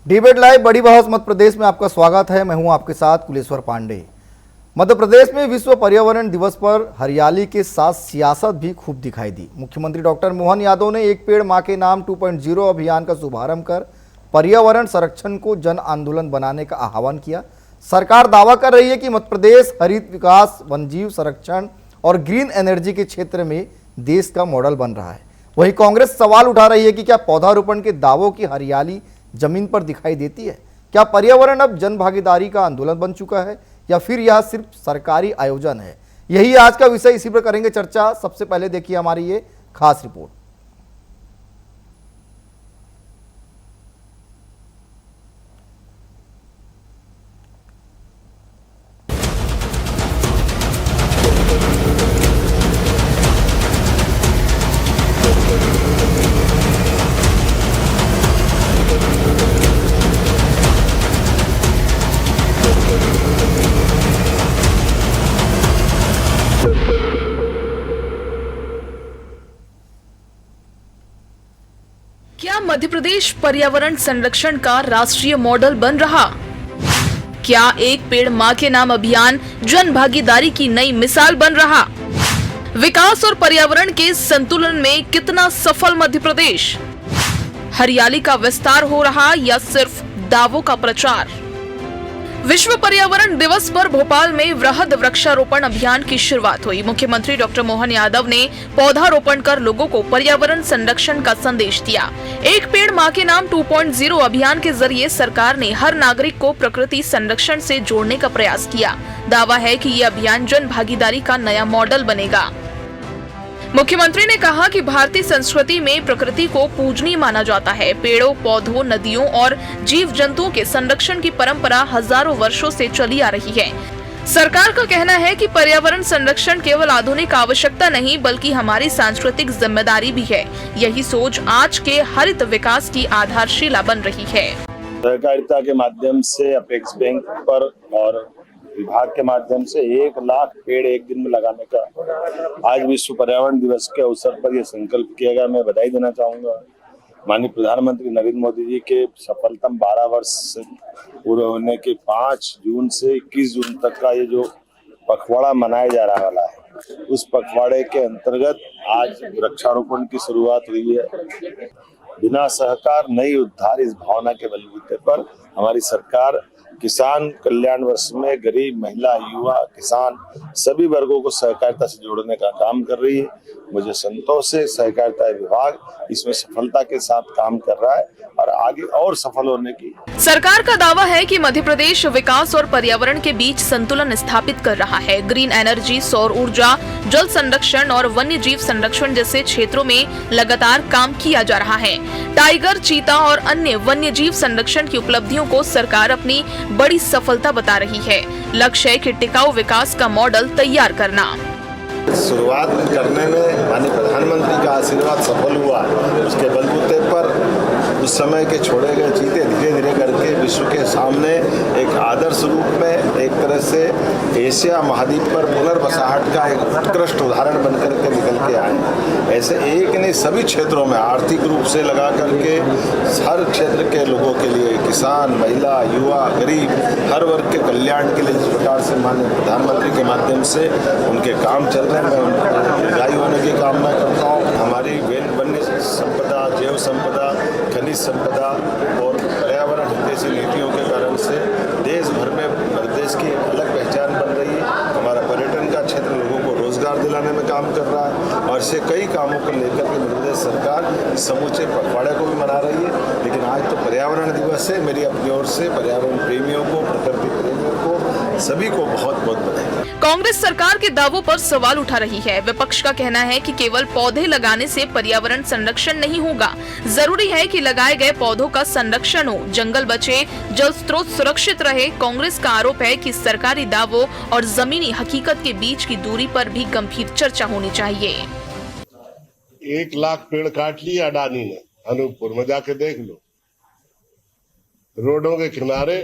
Debate live बड़ी बहस मध्य प्रदेश में आपका स्वागत है। मैं हूं आपके साथ कुलेश्वर पांडे। मध्य प्रदेश में विश्व पर्यावरण दिवस पर हरियाली के साथ सियासत भी खूब दिखाई दी। मुख्यमंत्री डॉक्टर मोहन यादव ने एक पेड़ मां के नाम 2.0 अभियान का शुभारंभ कर पर्यावरण संरक्षण को जन आंदोलन बनाने का आह्वान किया। सरकार दावा कर रही है कि मध्य प्रदेश हरित विकास, वन्यजीव संरक्षण और ग्रीन एनर्जी के क्षेत्र में देश का मॉडल बन रहा है। वहीं कांग्रेस सवाल उठा रही है कि क्या पौधारोपण के दावों की हरियाली जमीन पर दिखाई देती है? क्या पर्यावरण अब जन भागीदारी का आंदोलन बन चुका है या फिर यह सिर्फ सरकारी आयोजन है? यही आज का विषय, इसी पर करेंगे चर्चा। सबसे पहले देखिए हमारी ये खास रिपोर्ट। क्या मध्य प्रदेश पर्यावरण संरक्षण का राष्ट्रीय मॉडल बन रहा? क्या एक पेड़ मां के नाम अभियान जन भागीदारी की नई मिसाल बन रहा? विकास और पर्यावरण के संतुलन में कितना सफल मध्य प्रदेश? हरियाली का विस्तार हो रहा या सिर्फ दावों का प्रचार? विश्व पर्यावरण दिवस पर भोपाल में वृहद वृक्षारोपण अभियान की शुरुआत हुई। मुख्यमंत्री डॉक्टर मोहन यादव ने पौधारोपण कर लोगों को पर्यावरण संरक्षण का संदेश दिया। एक पेड़ मां के नाम 2.0 अभियान के जरिए सरकार ने हर नागरिक को प्रकृति संरक्षण से जोड़ने का प्रयास किया। दावा है कि ये अभियान जन भागीदारी का नया मॉडल बनेगा। मुख्यमंत्री ने कहा कि भारतीय संस्कृति में प्रकृति को पूजनीय माना जाता है। पेड़ों, पौधों, नदियों और जीव जंतुओं के संरक्षण की परंपरा हजारों वर्षों से चली आ रही है। सरकार का कहना है कि पर्यावरण संरक्षण केवल आधुनिक आवश्यकता नहीं बल्कि हमारी सांस्कृतिक जिम्मेदारी भी है। यही सोच आज के हरित विकास की आधारशिला बन रही है। सहकारिता के माध्यम से अपेक्स बैंक पर और विभाग के माध्यम से 1 लाख पेड़ एक दिन में लगाने का आज विश्व पर्यावरण दिवस के अवसर पर यह संकल्प किया गया। मैं बधाई देना चाहूंगा माननीय प्रधानमंत्री नरेंद्र मोदी जी के सफलतम 12 वर्ष पूरे होने के 5 जून से 21 जून तक का ये जो पखवाड़ा मनाया जा रहा वाला है, उस पखवाड़े के अंतर्गत आज वृक्षारोपण की शुरुआत हुई है। बिना सहकार नहीं उद्धार, इस भावना के बलबूते पर हमारी सरकार किसान कल्याण वर्ष में गरीब, महिला, युवा, किसान सभी वर्गों को सहकारिता से जोड़ने का काम कर रही है। मुझे संतोष है, सहकारिता विभाग इसमें सफलता के साथ काम कर रहा है और आगे और सफल होने की। सरकार का दावा है कि मध्य प्रदेश विकास और पर्यावरण के बीच संतुलन स्थापित कर रहा है। ग्रीन एनर्जी, सौर ऊर्जा, जल संरक्षण और वन्य जीव संरक्षण जैसे क्षेत्रों में लगातार काम किया जा रहा है। टाइगर, चीता और अन्य वन्य जीव संरक्षण की उपलब्धियों को सरकार अपनी बड़ी सफलता बता रही है। लक्ष्य है कि टिकाऊ विकास का मॉडल तैयार करना। शुरुआत करने में माननीय प्रधानमंत्री का आशीर्वाद सफल हुआ। उसके बलबूते पर उस समय के छोड़े गए चीते धीरे धीरे करके विश्व के सामने एक आदर्श रूप में, एक तरह से एशिया महाद्वीप पर पुनर्वसाहट का एक उत्कृष्ट उदाहरण बनकर के निकल के आए। ऐसे एक नहीं, सभी क्षेत्रों में आर्थिक रूप से लगा करके हर क्षेत्र के लोगों के लिए, किसान, महिला, युवा, गरीब, हर वर्ग के कल्याण के लिए जिस प्रकार से माननीय प्रधानमंत्री के माध्यम से उनके काम चल रहे हैं, मैं उनको दीर्घायु होने की कामना करता हूँ। हमारी वन्य संपदा, जैव संपदा, खनिज संपदा और पर्यावरण हितैषी नीतियों के कारण से देश भर में प्रदेश की अलग पहचान बन रही है। हमारा पर्यटन का क्षेत्र लोगों को रोजगार दिलाने में काम कर रहा है और ऐसे कई कामों को लेकर के मध्य प्रदेश सरकार समूचे पखवाड़े को भी मना रही है। लेकिन आज तो पर्यावरण दिवस है। मेरी अपनी ओर से पर्यावरण प्रेमियों को, प्रकृति प्रेमियों को, सभी को बहुत बहुत बधाई। कांग्रेस सरकार के दावों पर सवाल उठा रही है। विपक्ष का कहना है कि केवल पौधे लगाने से पर्यावरण संरक्षण नहीं होगा, जरूरी है कि लगाए गए पौधों का संरक्षण हो, जंगल बचे, जल स्रोत सुरक्षित रहे। कांग्रेस का आरोप है कि सरकारी दावों और जमीनी हकीकत के बीच की दूरी पर भी गंभीर चर्चा होनी चाहिए। 1 लाख पेड़ काट लिया अडानी ने, अनूपपुर में जाके देख लो। रोडों के किनारे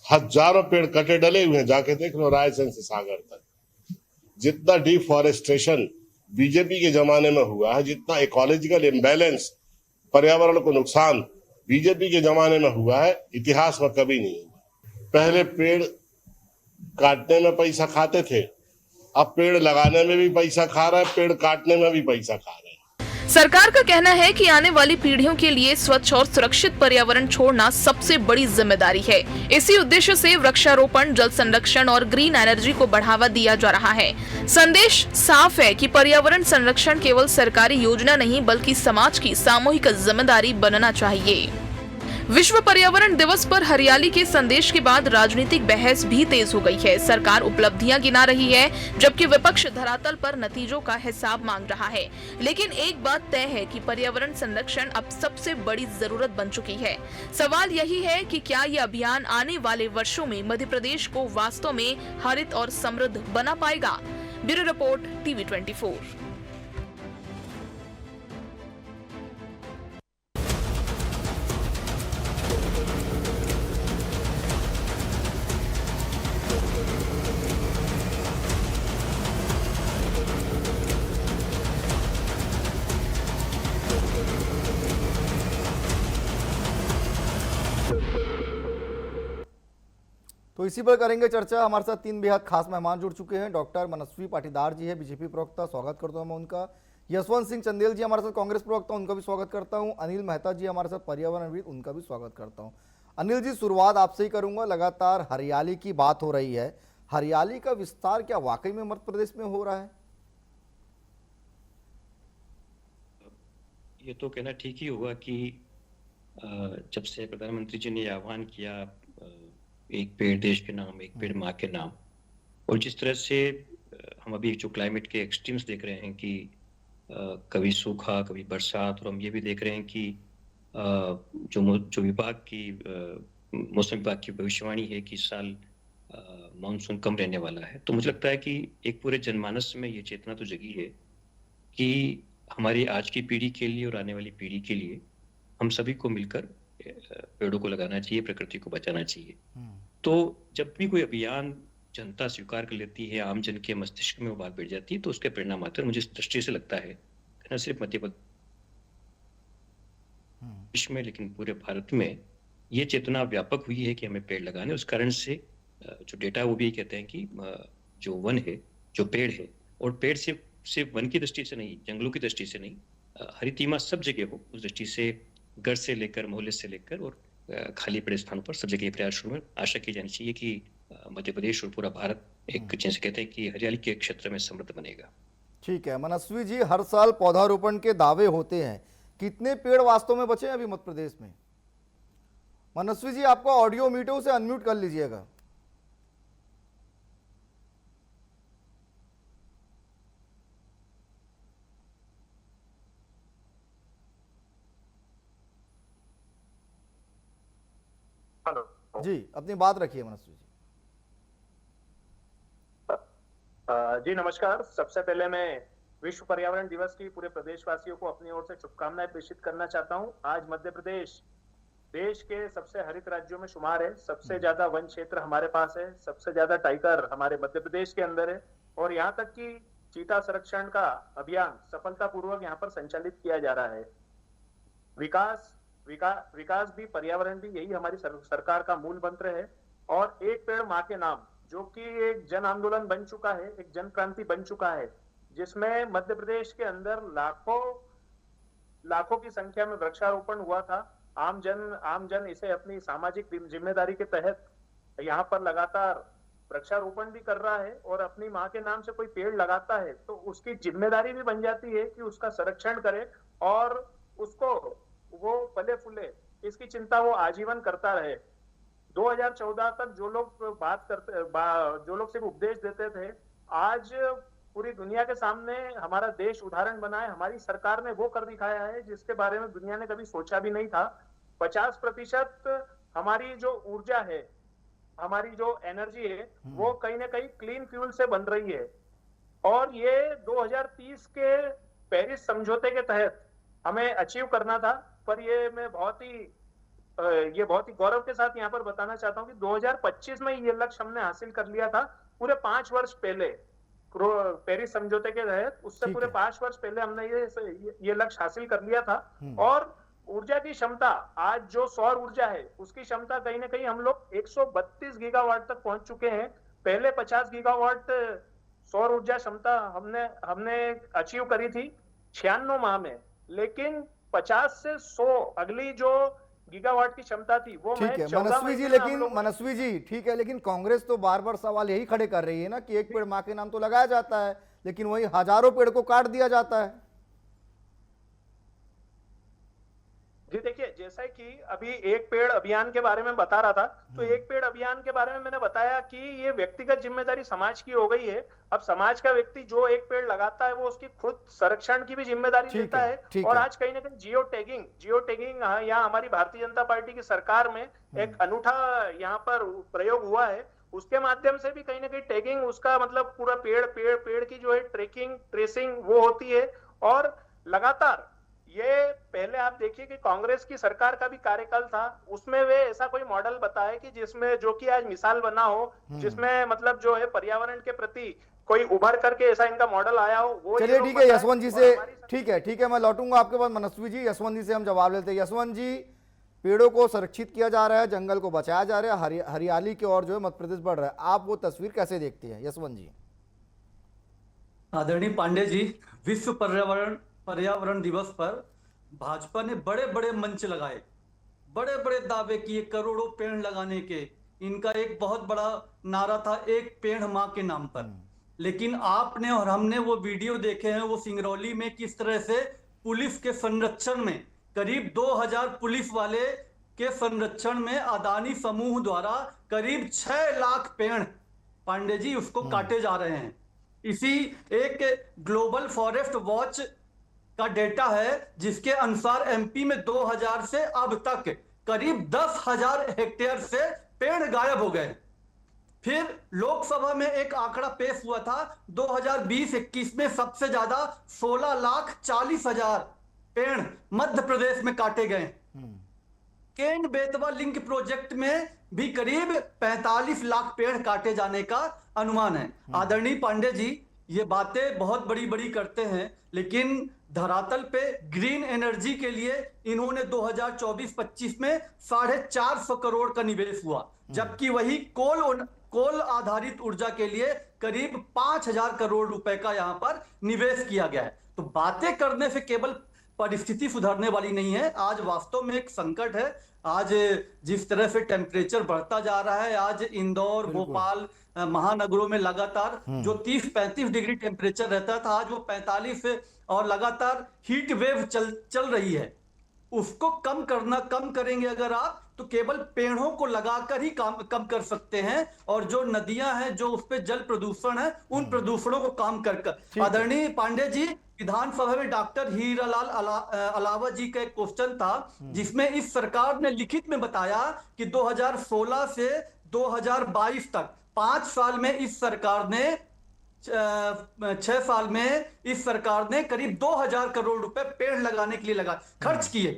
हजारों पेड़ कटे डले हुए हैं, जाके देख लो रायसेन से सागर तक। जितना डिफॉरेस्टेशन बीजेपी के जमाने में हुआ है, जितना इकोलॉजिकल इम्बैलेंस, पर्यावरण को नुकसान बीजेपी के जमाने में हुआ है, इतिहास में कभी नहीं हुआ। पहले पेड़ काटने में पैसा खाते थे, अब पेड़ लगाने में भी पैसा खा रहे हैं, पेड़ काटने में भी पैसा खा रहे हैं। सरकार का कहना है कि आने वाली पीढ़ियों के लिए स्वच्छ और सुरक्षित पर्यावरण छोड़ना सबसे बड़ी जिम्मेदारी है। इसी उद्देश्य से वृक्षारोपण, जल संरक्षण और ग्रीन एनर्जी को बढ़ावा दिया जा रहा है। संदेश साफ है कि पर्यावरण संरक्षण केवल सरकारी योजना नहीं बल्कि समाज की सामूहिक जिम्मेदारी बनना चाहिए। विश्व पर्यावरण दिवस पर हरियाली के संदेश के बाद राजनीतिक बहस भी तेज हो गई है। सरकार उपलब्धियां गिना रही है जबकि विपक्ष धरातल पर नतीजों का हिसाब मांग रहा है। लेकिन एक बात तय है कि पर्यावरण संरक्षण अब सबसे बड़ी जरूरत बन चुकी है। सवाल यही है कि क्या ये अभियान आने वाले वर्षों में मध्य प्रदेश को वास्तव में हरित और समृद्ध बना पाएगा। Bureau report, TV24। तो इसी पर करेंगे चर्चा। हमारे साथ तीन बेहद खास मेहमान जुड़ चुके हैं। डॉक्टर मनस्वी पाटीदार जी है, बीजेपी प्रवक्ता, स्वागत करता हूं मैं उनका। यशवंत सिंह चंदेल जी हमारे साथ, कांग्रेस प्रवक्ता, उनका भी स्वागत करता हूं। अनिल मेहता जी हमारे साथ, पर्यावरणविद, उनका भी स्वागत करता हूं। अनिल जी, शुरुआत आपसे ही करूंगा। लगातार हरियाली की बात हो रही है, हरियाली का विस्तार क्या वाकई में मध्य प्रदेश में हो रहा है? ये तो कहना ठीक ही होगा कि जब से प्रधानमंत्री जी ने आह्वान किया एक पेड़ देश के नाम, एक पेड़ माँ के नाम, और जिस तरह से हम अभी जो क्लाइमेट के एक्सट्रीम्स देख रहे हैं कि कभी सूखा, कभी बरसात, और हम ये भी देख रहे हैं कि जो विभाग की मौसम विभाग की भविष्यवाणी है कि इस साल मानसून कम रहने वाला है। तो मुझे लगता है कि एक पूरे जनमानस में ये चेतना तो जगी है कि हमारी आज की पीढ़ी के लिए और आने वाली पीढ़ी के लिए हम सभी को मिलकर पेड़ों को लगाना चाहिए, प्रकृति को बचाना चाहिए। तो जब भी कोई अभियान जनता स्वीकार कर लेती है, आम जन के मस्तिष्क में वो बात बैठ जाती है, तो उसके परिणाम आते हैं। मुझे इस दृष्टि से लगता है न सिर्फ मध्य प्रदेश में लेकिन पूरे भारत में ये चेतना व्यापक हुई है कि हमें पेड़ लगाने। उस कारण से जो डेटा वो भी कहते हैं कि जो वन है, जो पेड़ है, और पेड़ सिर्फ वन की दृष्टि से नहीं, जंगलों की दृष्टि से नहीं, हरितीमा सब जगह हो, उस दृष्टि से घर से लेकर, मोहल्ले से लेकर और खाली पड़े स्थानों पर सब जगह ये प्रयास शुरू है। आशा की जानी चाहिए कि मध्य प्रदेश और पूरा भारत एक, जैसे कहते हैं कि हरियाली के क्षेत्र में समृद्ध बनेगा। ठीक है मनस्वी जी, हर साल पौधारोपण के दावे होते हैं, कितने पेड़ वास्तव में बचे हैं अभी मध्य प्रदेश में? मनस्वी जी, आपका ऑडियो म्यूट है, उसे अनम्यूट कर लीजिएगा। जी, अपनी बात रखिए मनस्वी जी। जी नमस्कार। सबसे पहले मैं विश्व पर्यावरण दिवस की पूरे प्रदेशवासियों को अपनी ओर से शुभकामनाएं प्रेषित करना चाहता हूं। आज मध्य प्रदेश देश के सबसे हरित राज्यों में शुमार है। सबसे ज्यादा वन क्षेत्र हमारे पास है, सबसे ज्यादा टाइगर हमारे मध्य प्रदेश के अंदर है, और यहाँ तक कि चीता संरक्षण का अभियान सफलतापूर्वक यहाँ पर संचालित किया जा रहा है। विकास भी, पर्यावरण भी, यही हमारी सरकार का मूल मंत्र है। और एक पेड़ माँ के नाम, जो कि एक जन आंदोलन बन चुका है, एक जन क्रांति बन चुका है, जिसमें मध्य प्रदेश के अंदर लाखों की संख्या में वृक्षारोपण हुआ था। आम जन इसे अपनी सामाजिक जिम्मेदारी के तहत यहाँ पर लगातार वृक्षारोपण भी कर रहा है, और अपनी माँ के नाम से कोई पेड़ लगाता है तो उसकी जिम्मेदारी भी बन जाती है कि उसका संरक्षण करे और उसको वो फले फूले, इसकी चिंता वो आजीवन करता रहे। 2014 तक जो लोग सिर्फ उपदेश देते थे, आज पूरी दुनिया के सामने हमारा देश उदाहरण बना है। हमारी सरकार ने वो कर दिखाया है जिसके बारे में दुनिया ने कभी सोचा भी नहीं था। 50% हमारी जो ऊर्जा है, हमारी जो एनर्जी है, वो कहीं ना कहीं क्लीन फ्यूल से बन रही है। और ये 2030 के पेरिस समझौते के तहत हमें अचीव करना था। पर ये मैं बहुत ही गौरव के साथ यहाँ पर बताना चाहता हूँ कि 2025 में ये लक्ष्य हमने हासिल कर लिया था। पूरे 5 वर्ष पहले पेरिस समझौते के तहत, उससे पूरे 5 वर्ष पहले हमने ये लक्ष्य हासिल कर लिया था। और ऊर्जा की क्षमता, आज जो सौर ऊर्जा है उसकी क्षमता कहीं ना कहीं हम लोग 132 गीगावाट तक पहुंच चुके हैं। पहले 50 गीगावाट सौर ऊर्जा क्षमता हमने हमने अचीव करी थी 96 माह में, लेकिन 50 से 100 अगली जो गीगावाट की क्षमता थी वो ठीक है 14 मनस्वी जी, महीने में हम लेकिन लोग- मनस्वी जी ठीक है, लेकिन कांग्रेस तो बार बार सवाल यही खड़े कर रही है ना कि एक पेड़ मां के नाम तो लगाया जाता है, लेकिन वही हजारों पेड़ को काट दिया जाता है। जी देखिए, जैसा कि अभी एक पेड़ अभियान के बारे में बता रहा था, तो एक पेड़ अभियान के बारे में मैंने बताया कि ये व्यक्तिगत जिम्मेदारी समाज की हो गई है। अब समाज का व्यक्ति जो एक पेड़ लगाता है वो उसकी खुद संरक्षण की भी जिम्मेदारी ठीक लेता है, है। ठीक और है। आज कहीं ना कहीं जियो टैगिंग यहाँ हमारी भारतीय जनता पार्टी की सरकार में एक अनूठा यहाँ पर प्रयोग हुआ है। उसके माध्यम से भी कहीं ना कहीं टैगिंग, उसका मतलब पूरा पेड़ की जो है ट्रैकिंग ट्रेसिंग वो होती है। और लगातार ये पहले आप देखिए कि कांग्रेस की सरकार का भी कार्यकाल था, उसमें वे ऐसा कोई मॉडल बताए कि जिसमें जो कि आज मिसाल बना हो, जिसमें मतलब जो है पर्यावरण के प्रति कोई उभर करके ऐसा इनका मॉडल आया हो, वो चलिए ये लोग ठीक है बताएं। यशवंत जी और से, हमारी ठीक है मैं लौटूंगा आपके पास मनस्वी जी। यशवंत जी से हम जवाब लेते हैं। यशवंत जी, पेड़ों को संरक्षित किया जा रहा है, जंगल को बचाया जा रहा है, हरियाली की ओर जो है मध्य प्रदेश बढ़ रहा है, आप वो तस्वीर कैसे देखते हैं यशवंत जी? आदरणीय पांडे जी, विश्व पर्यावरण दिवस पर भाजपा ने बड़े बड़े मंच लगाए, बड़े बड़े दावे किए करोड़ों पेड़ लगाने के। इनका एक बहुत बड़ा नारा था, एक पेड़ मां के नाम पर। लेकिन आपने और हमने वो वीडियो देखे हैं, वो सिंगरौली में किस तरह से पुलिस के संरक्षण में, करीब 2000 पुलिस वाले के संरक्षण में अदानी समूह द्वारा करीब 6 लाख पेड़ पांडे जी उसको काटे जा रहे हैं। इसी एक ग्लोबल फॉरेस्ट वॉच का डेटा है जिसके अनुसार एमपी में 2000 से अब तक करीब 10,000 हेक्टेयर से पेड़ गायब हो गए। फिर लोकसभा में एक आंकड़ा पेश हुआ था 2020-21 में सबसे ज्यादा 16,40,000 पेड़ मध्य प्रदेश में काटे गए। केन बेतवा लिंक प्रोजेक्ट में भी करीब 45 लाख पेड़ काटे जाने का अनुमान है। आदरणीय पांडे जी, ये बातें बहुत बड़ी बड़ी करते हैं, लेकिन धरातल पे ग्रीन एनर्जी के लिए इन्होंने 2024-25 में 450 करोड़ का निवेश हुआ, जबकि वही कोल आधारित ऊर्जा के लिए करीब 5,000 करोड़ रुपए का यहां पर निवेश किया गया है। तो बातें करने से केवल परिस्थिति सुधरने वाली नहीं है, आज वास्तव में एक संकट है। आज जिस तरह से टेम्परेचर बढ़ता जा रहा है, आज इंदौर, भोपाल महानगरों में लगातार जो 30-35 डिग्री टेम्परेचर रहता था, आज वो 45 और लगातार हीट वेव चल रही है। उसको कम करेंगे अगर आप, तो केवल पेड़ों को लगाकर ही कम कर सकते हैं। और जो नदियां हैं, जो उस पे जल प्रदूषण है, उन प्रदूषणों को कम कर। आदरणीय पांडे जी, विधानसभा में डॉक्टर हीरालाल अलावा जी का एक क्वेश्चन था जिसमें इस सरकार ने लिखित में बताया कि 2016 से 2022 तक 5 साल में इस सरकार ने 6 साल में इस सरकार ने करीब 2000 करोड़ रुपए पेड़ लगाने के लिए खर्च किए।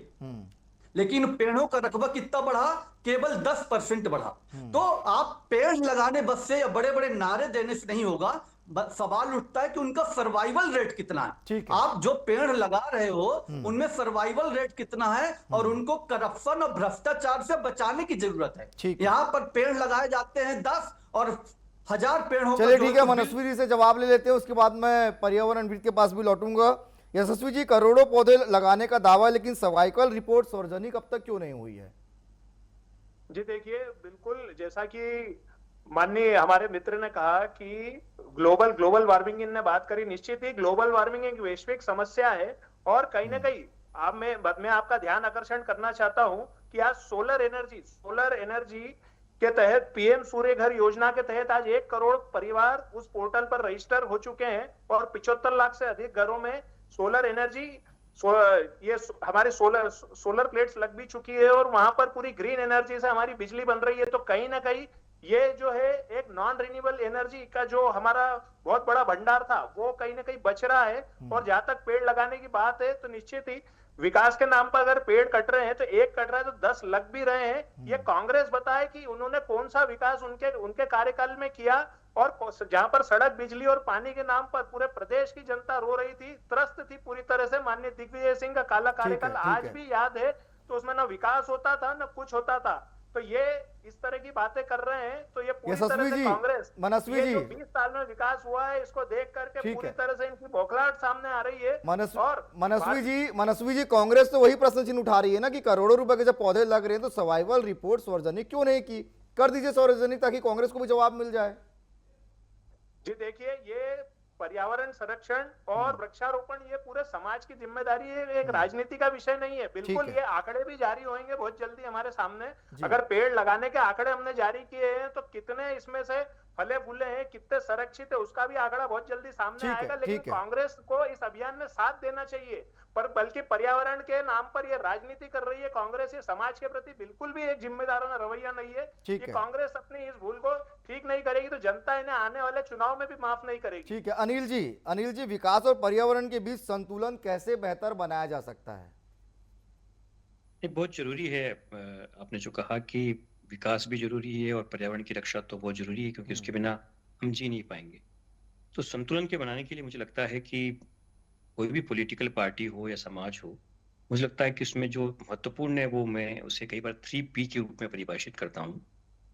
लेकिन पेड़ों का रकबा कितना बढ़ा? केवल 10% बढ़ा। तो आप पेड़ लगाने बस से या बड़े बड़े नारे देने से नहीं होगा, सवाल उठता है कि उनका सर्वाइवल रेट कितना है। आप जो पेड़ लगा रहे हो उनमें सर्वाइवल रेट कितना है, और उनको करप्शन और भ्रष्टाचार से बचाने की जरूरत है। यहाँ पर पेड़ लगाए जाते हैं 10 और 1000 पेड़ हो। चलिए ठीक है, मनस्वी जी से जवाब ले लेते हैं, उसके बाद मैं पर्यावरणविद के पास भी लौटूंगा। यशस्वी जी, करोड़ों पौधे लगाने का दावा, लेकिन सर्वाइकल रिपोर्ट सार्वजनिक अब तक क्यों नहीं हुई है? जी देखिए, बिल्कुल जैसा कि माननीय हमारे मित्र ने कहा कि ग्लोबल वार्मिंग इनने बात करी। निश्चित ही ग्लोबल वार्मिंग एक वैश्विक समस्या है, और कहीं ना कहीं मैं आपका ध्यान आकर्षण करना चाहता हूं कि आज सोलर एनर्जी के तहत पीएम सूर्य घर योजना के तहत आज 1 करोड़ परिवार उस पोर्टल पर रजिस्टर हो चुके हैं, और 75 लाख से अधिक घरों में सोलर एनर्जी ये हमारे सोलर प्लेट्स लग भी चुकी है, और वहां पर पूरी ग्रीन एनर्जी से हमारी बिजली बन रही है। तो कहीं ना कहीं ये जो है एक नॉन रिन्यूएबल एनर्जी का जो हमारा बहुत बड़ा भंडार था वो कहीं ना कहीं बच रहा है। और जहां तक पेड़ लगाने की बात है, तो निश्चित ही विकास के नाम पर अगर पेड़ कट रहे हैं तो एक कट रहा है तो 10 लग भी रहे हैं। ये कांग्रेस बताए कि उन्होंने कौन सा विकास उनके कार्यकाल में किया, और जहां पर सड़क, बिजली और पानी के नाम पर पूरे प्रदेश की जनता रो रही थी, त्रस्त थी पूरी तरह से। माननीय दिग्विजय सिंह का काला कार्यकाल आज भी याद है, तो उसमें ना विकास होता था ना कुछ होता था। तो ये इस तरह की बातें कर रहे हैं, तो ये पूरी तरह से कांग्रेस, मनस्वी जी, 20 साल में विकास हुआ है, इसको देख करके पूरी तरह से इनकी बौखलाहट सामने आ रही है। और मनस्वी जी, कांग्रेस तो वही प्रश्न चिन्ह उठा रही है ना कि करोड़ों रुपए के जब पौधे लग रहे हैं तो सर्वाइवल रिपोर्ट सार्वजनिक क्यों नहीं की? कर दीजिए सार्वजनिक, ताकि कांग्रेस को भी जवाब मिल जाए। जी देखिए, ये पर्यावरण संरक्षण और वृक्षारोपण ये पूरे समाज की जिम्मेदारी है, एक राजनीति का विषय नहीं है। बिल्कुल ये आंकड़े भी जारी होंगे बहुत जल्दी हमारे सामने। अगर पेड़ लगाने के आंकड़े हमने जारी किए हैं तो कितने इसमें से फले फूले हैं, कितने संरक्षित है, उसका भी आंकड़ा बहुत जल्दी सामने आएगा। लेकिन कांग्रेस को इस अभियान में साथ देना चाहिए, पर बल्कि पर्यावरण के नाम पर ये राजनीति कर रही है कांग्रेस। ये समाज के प्रति बिल्कुल भी एक जिम्मेदाराना रवैया नहीं है। ये कांग्रेस अपनी इस भूल को ठीक नहीं करेगी तो जनता इन्हें आने वाले चुनाव में भी माफ नहीं करेगी। ठीक है अनिल जी, विकास और पर्यावरण के बीच संतुलन कैसे बेहतर बनाया जा सकता है? ये बहुत जरूरी है। आपने जो कहा कि विकास भी जरूरी है और पर्यावरण की रक्षा तो बहुत जरूरी है, क्योंकि उसके बिना हम जी नहीं पाएंगे। तो संतुलन के बनाने के लिए मुझे लगता है कि कोई भी पॉलिटिकल पार्टी हो या समाज हो, मुझे लगता है कि उसमें जो महत्वपूर्ण है वो मैं उसे कई बार 3P के रूप में परिभाषित करता हूँ।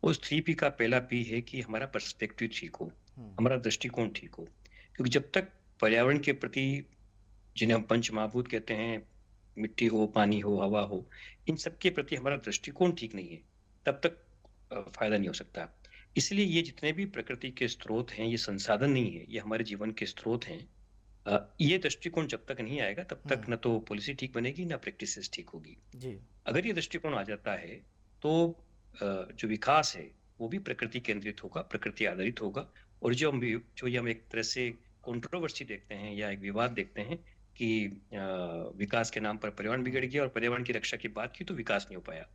उस 3P का पहला P है कि हमारा पर्सपेक्टिव ठीक हो, हमारा दृष्टिकोण ठीक हो। क्योंकि जब तक पर्यावरण के प्रति, जिन्हें हम पंच महाभूत कहते हैं, मिट्टी हो, पानी हो, हवा हो, इन सब के प्रति हमारा दृष्टिकोण ठीक नहीं है, तब तक फायदा नहीं हो सकता। इसलिए ये जितने भी प्रकृति के स्रोत हैं, ये संसाधन नहीं है, ये हमारे जीवन के स्रोत हैं। ये दृष्टिकोण जब तक नहीं आएगा तब तक न तो पॉलिसी ठीक बनेगी ना प्रैक्टिसेस ठीक होगी जी। अगर ये दृष्टिकोण आ जाता है तो जो विकास है वो भी प्रकृति केंद्रित होगा, प्रकृति आधारित होगा। और जो हम एक तरह से कंट्रोवर्सी देखते हैं या एक विवाद देखते हैं कि विकास के नाम पर पर्यावरण बिगड़ गया और पर्यावरण की रक्षा की बात की तो विकास नहीं हो पाया,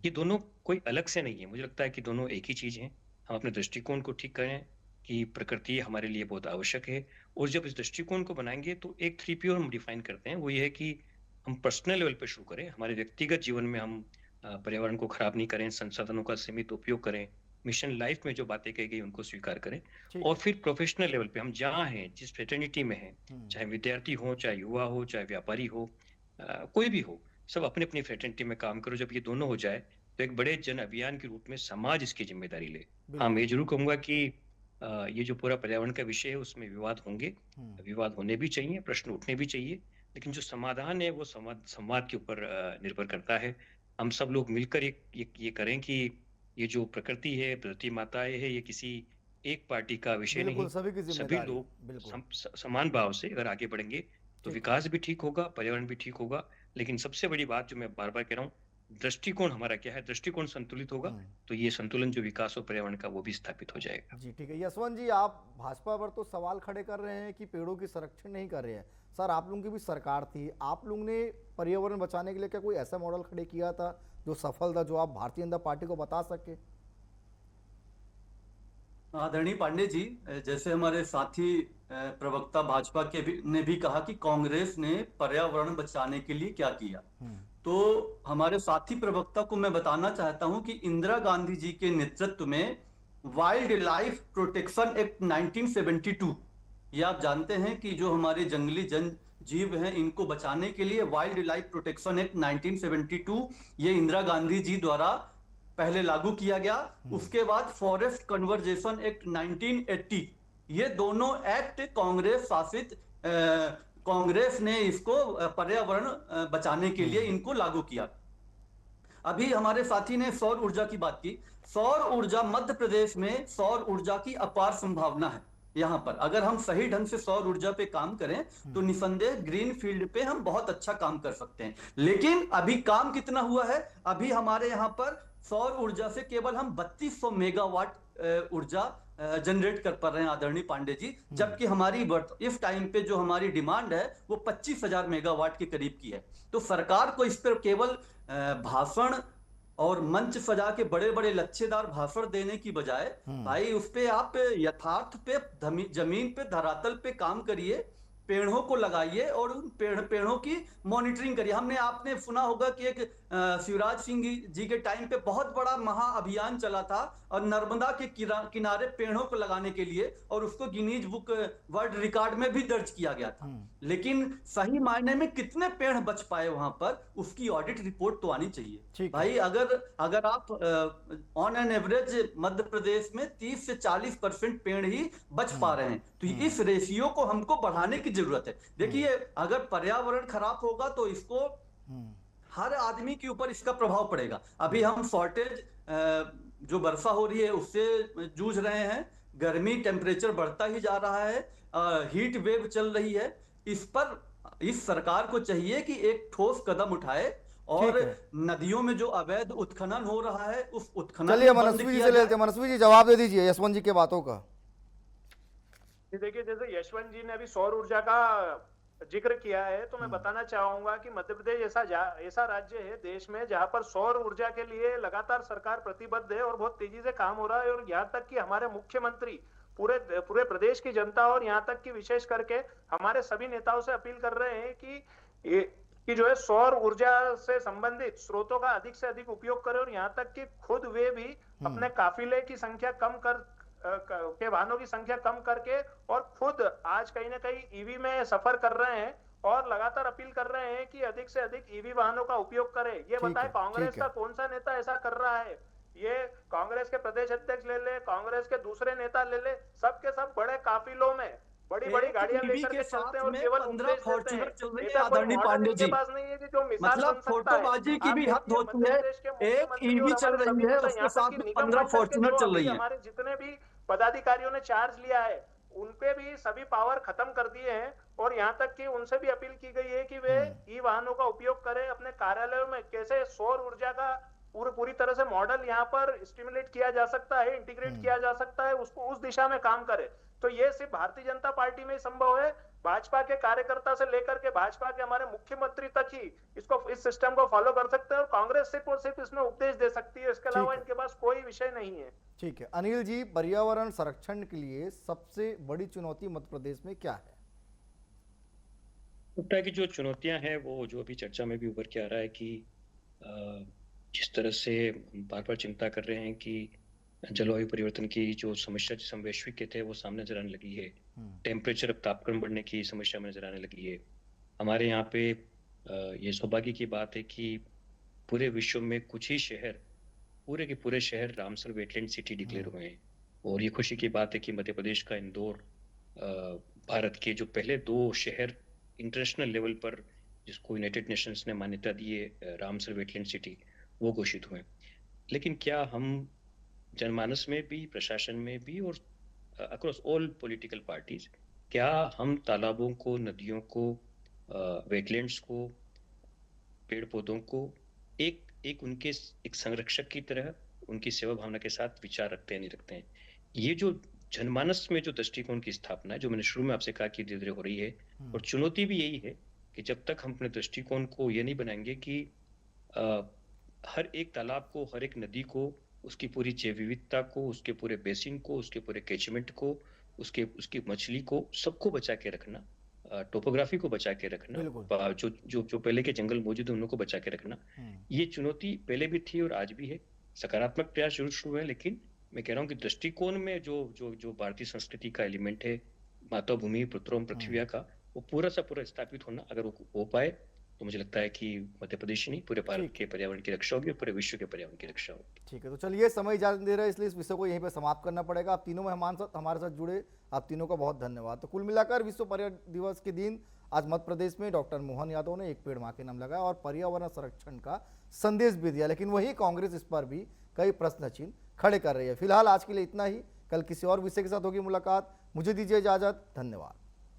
ये दोनों कोई अलग से नहीं है। मुझे लगता है कि दोनों एक ही चीज हैं। हम अपने दृष्टिकोण को ठीक करें कि प्रकृति हमारे लिए बहुत आवश्यक है, और जब इस दृष्टिकोण को बनाएंगे तो एक 3P और हम डिफाइन करते हैं, वो ये है कि हम पर्सनल लेवल पे शुरू करें, हमारे व्यक्तिगत जीवन में हम पर्यावरण को खराब नहीं करें, संसाधनों का सीमित उपयोग करें, मिशन लाइफ में जो बातें कही गई उनको स्वीकार करें, और फिर प्रोफेशनल लेवल पे हम जहाँ हैं, जिस फ्रेटर्निटी में हैं, चाहे विद्यार्थी हो, चाहे युवा हो, चाहे व्यापारी हो, कोई भी हो, सब अपने अपनी फ्रेटर्निटी में काम करो। जब ये दोनों हो जाए तो एक बड़े जन अभियान के रूप में समाज इसकी जिम्मेदारी ले। हाँ, मैं जरूर कहूंगा कि ये जो पूरा पर्यावरण का विषय है उसमें विवाद होंगे, विवाद होने भी चाहिए, प्रश्न उठने भी चाहिए, लेकिन जो समाधान है वो संवाद के ऊपर निर्भर करता है। हम सब लोग मिलकर ये करें कि ये जो प्रकृति है, धरती माताएं है, ये किसी एक पार्टी का विषय नहीं, सभी लोग समान भाव से अगर आगे बढ़ेंगे तो विकास भी ठीक होगा, पर्यावरण भी ठीक होगा। लेकिन सबसे बड़ी बात जो मैं बार बार कह रहा हूँ, दृष्टिकोण हमारा क्या है, दृष्टिकोण संतुलित होगा तो ये संतुलन जो विकास और पर्यावरण का वो भी स्थापित हो जाएगा। जी ठीक है। यशवंत जी, आप भाजपा पर तो सवाल खड़े कर रहे हैं कि पेड़ों की संरक्षण नहीं कर रहे हैं। सर, आप लोगों की भी सरकार थी, आप लोगों ने पर्यावरण बचाने के लिए क्या कोई ऐसा मॉडल खड़े किया था जो सफल था, जो आप भारतीय जनता पार्टी को बता सके? आदरणीय पांडे जी, जैसे हमारे साथी प्रवक्ता भाजपा के ने भी कहा कि कांग्रेस ने पर्यावरण बचाने के लिए क्या किया, तो हमारे साथी प्रवक्ता को मैं बताना चाहता हूं कि इंदिरा गांधी जी के नेतृत्व में वाइल्ड लाइफ प्रोटेक्शन एक्ट 1972, ये आप जानते हैं कि जो हमारे जंगली जीव हैं इनको बचाने के लिए वाइल्ड लाइफ प्रोटेक्शन एक्ट 1972 ये इंदिरा गांधी जी द्वारा पहले लागू किया गया। उसके बाद फॉरेस्ट कन्वर्जेशन एक्ट 1980, ये दोनों एक्ट कांग्रेस शासित कांग्रेस ने इसको पर्यावरण बचाने के लिए इनको लागू किया। अभी हमारे साथी ने सौर ऊर्जा की बात की। सौर ऊर्जा, मध्य प्रदेश में सौर ऊर्जा की अपार संभावना है। यहाँ पर अगर हम सही ढंग से सौर ऊर्जा पे काम करें तो निसंदेह ग्रीन फील्ड पे हम बहुत अच्छा काम कर सकते हैं। लेकिन अभी काम कितना हुआ है, अभी हमारे यहाँ पर सौर ऊर्जा से केवल हम 3200 मेगावाट ऊर्जा जनरेट कर पा रहे हैं आदरणीय पांडे जी, जबकि हमारी इस टाइम पे जो हमारी डिमांड है वो 25,000 मेगावाट के करीब की है। तो सरकार को इस पर केवल भाषण और मंच सजा के बड़े बड़े लच्छेदार भाषण देने की बजाय भाई उस पे आप यथार्थ पे जमीन पे धरातल पे काम करिए, पेड़ों को लगाइए और उन पेड़ों की मॉनिटरिंग करिए। आपने सुना होगा कि एक शिवराज सिंह जी के टाइम पे बहुत बड़ा महाअभियान चला था और नर्मदा के किनारे पेड़ों को लगाने के लिए, और उसको गिनीज बुक वर्ल्ड रिकॉर्ड में भी दर्ज किया गया था। लेकिन सही मायने में कितने पेड़ बच पाए वहां पर, उसकी ऑडिट रिपोर्ट तो आनी चाहिए भाई। अगर आप on an average Madhya Pradesh में 30 से 40% पेड़ ही बच पा रहे हैं, तो इस रेशियो को हमको बढ़ाने की जरूरत है। देखिए, अगर पर्यावरण खराब होगा तो इसको हर आदमी के ऊपर इसका प्रभाव पड़ेगा। अभी हम शॉर्टेज जो वर्षा हो रही है उससे जूझ रहे हैं, गर्मी टेम्परेचर बढ़ता ही जा रहा है, हीट वेव चल रही है। इस पर इस सरकार को चाहिए कि एक ठोस कदम उठाए और नदियों में जो अवैध उत्खनन हो रहा है उस उत्खनन चलिए मनस्वी जी से लेते हैं। मनस्वी जी जवाब दे दीजिए यशवंत जी के बातों का। देखिए, जैसे यशवंत जी ने अभी सौर ऊर्जा का जिक्र किया है, तो मैं बताना चाहूंगा कि मध्य प्रदेश ऐसा राज्य है देश में जहां पर सौर ऊर्जा के लिए लगातार सरकार प्रतिबद्ध है और बहुत तेजी से काम हो रहा है। और यहाँ तक कि हमारे मुख्यमंत्री पूरे प्रदेश की जनता और यहाँ तक कि विशेष करके हमारे सभी नेताओं से अपील कर रहे हैं कि जो है सौर ऊर्जा से संबंधित स्रोतों का अधिक से अधिक उपयोग करें। और यहाँ तक कि खुद वे भी अपने काफिले की संख्या के वाहनों की संख्या कम करके और खुद आज कहीं ना कहीं ईवी में सफर कर रहे हैं और लगातार अपील कर रहे हैं कि अधिक से अधिक ईवी वाहनों का उपयोग करें। ये बताएं, कांग्रेस का कौन सा नेता ऐसा कर रहा है? ये कांग्रेस के प्रदेश अध्यक्ष ले ले, कांग्रेस के दूसरे नेता ले ले, सबके सब बड़े काफिलों में बड़ी बड़ी गाड़ियां लेकर के चलते हैं और केवल 15 फॉर्च्यूनर चल रही है। ऐसा कोई आदरणीय मॉडल पांडे इनके जी, पास नहीं है कि जो मिसाल मतलब बन सकता है। फोटोबाजी की भी हद होती है। एक ईवी चल रही है, उसके साथ में 15 फॉर्च्यूनर चल रही है। हमारे जितने भी पदाधिकारियों ने चार्ज लिया है उनपे भी सभी पावर खत्म कर दिए हैं और यहाँ तक कि उनसे भी अपील की गई है कि वे ई वाहनों का उपयोग करें। अपने कार्यालयों में कैसे सौर ऊर्जा का पूरी तरह से मॉडल यहाँ पर स्टिमुलेट किया जा सकता है, इंटीग्रेट किया जा सकता है, उसको उस दिशा में काम करे। तो ये सिर्फ भारतीय जनता पार्टी में ही संभव है। भाजपा के कार्यकर्ता से लेकर के भाजपा के हमारे मुख्यमंत्री तक ही इस सिस्टम को फॉलो कर सकते हैं और कांग्रेस सिर्फ और सिर्फ इसमें उपदेश दे सकती है। इसके अलावा इनके पास कोई विषय नहीं है। ठीक है अनिल जी, पर्यावरण संरक्षण के लिए सबसे बड़ी चुनौती मध्य प्रदेश में क्या है? लगता है कि जो चुनौतियां हैं वो जो अभी चर्चा में भी उभर के आ रहा है कि जिस तरह से बार बार चिंता कर रहे हैं कि जलवायु परिवर्तन की जो समस्या जिस हम वैश्विक के थे वो सामने नजर आने लगी है। टेम्परेचर अब तापक्रम बढ़ने की समस्या में नजर आने लगी है। हमारे यहाँ पे ये सौभाग्य की बात है कि पूरे विश्व में कुछ ही शहर पूरे के पूरे शहर रामसर वेटलैंड सिटी डिक्लेयर हुए हैं। और ये खुशी की बात है कि मध्य प्रदेश का इंदौर भारत के जो पहले 2 शहर इंटरनेशनल लेवल पर जिसको यूनाइटेड नेशंस ने मान्यता दी है रामसर वेटलैंड सिटी, वो घोषित हुए। लेकिन क्या हम जनमानस में भी, प्रशासन में भी और अक्रॉस ऑल पॉलिटिकल पार्टीज, क्या हम तालाबों को, नदियों को, वेटलैंड्स को, पेड़ पौधों को एक उनके एक संरक्षक की तरह उनकी सेवा भावना के साथ विचार रखते हैं, नहीं रखते हैं? ये जो जनमानस में जो दृष्टिकोण की स्थापना है, जो मैंने शुरू में आपसे कहा कि धीरे धीरे हो रही है, और चुनौती भी यही है कि जब तक हम अपने दृष्टिकोण को ये नहीं बनाएंगे कि हर एक तालाब को, हर एक नदी को, उसकी पूरी जैव विविधता को, उसके पूरे बेसिन को, उसके पूरे कैचमेंट को, उसकी मछली को, सबको बचा के रखना, टोपोग्राफी को बचा के रखना, जो पहले के जंगल मौजूद है उनको बचा के रखना, ये चुनौती पहले भी थी और आज भी है। सकारात्मक प्रयास जरूर शुरू है, लेकिन मैं कह रहा हूँ कि दृष्टिकोण में जो भारतीय संस्कृति का एलिमेंट है, माता भूमि पुत्रों पृथ्वी का, वो पूरा सा पूरा स्थापित होना अगर वो हो पाए तो मुझे लगता है कि मध्य प्रदेश ही नहीं, पूरे भारत के पर्यावरण की रक्षा होगी और पूरे विश्व के पर्यावरण की रक्षा होगी। ठीक है, तो चलिए समय इजाजत दे रहा है, इसलिए इस विषय को यहीं पे समाप्त करना पड़ेगा। आप तीनों मेहमान हमारे साथ जुड़े, आप तीनों का बहुत धन्यवाद। तो कुल मिलाकर विश्व पर्यावरण दिवस के दिन आज मध्य प्रदेश में डॉक्टर मोहन यादव ने एक पेड़ मां के नाम लगाया और पर्यावरण संरक्षण का संदेश भी दिया, लेकिन वही कांग्रेस इस पर भी कई प्रश्न चिन्ह खड़े कर रही है। फिलहाल आज के लिए इतना ही, कल किसी और विषय के साथ होगी मुलाकात। मुझे दीजिए इजाजत, धन्यवाद।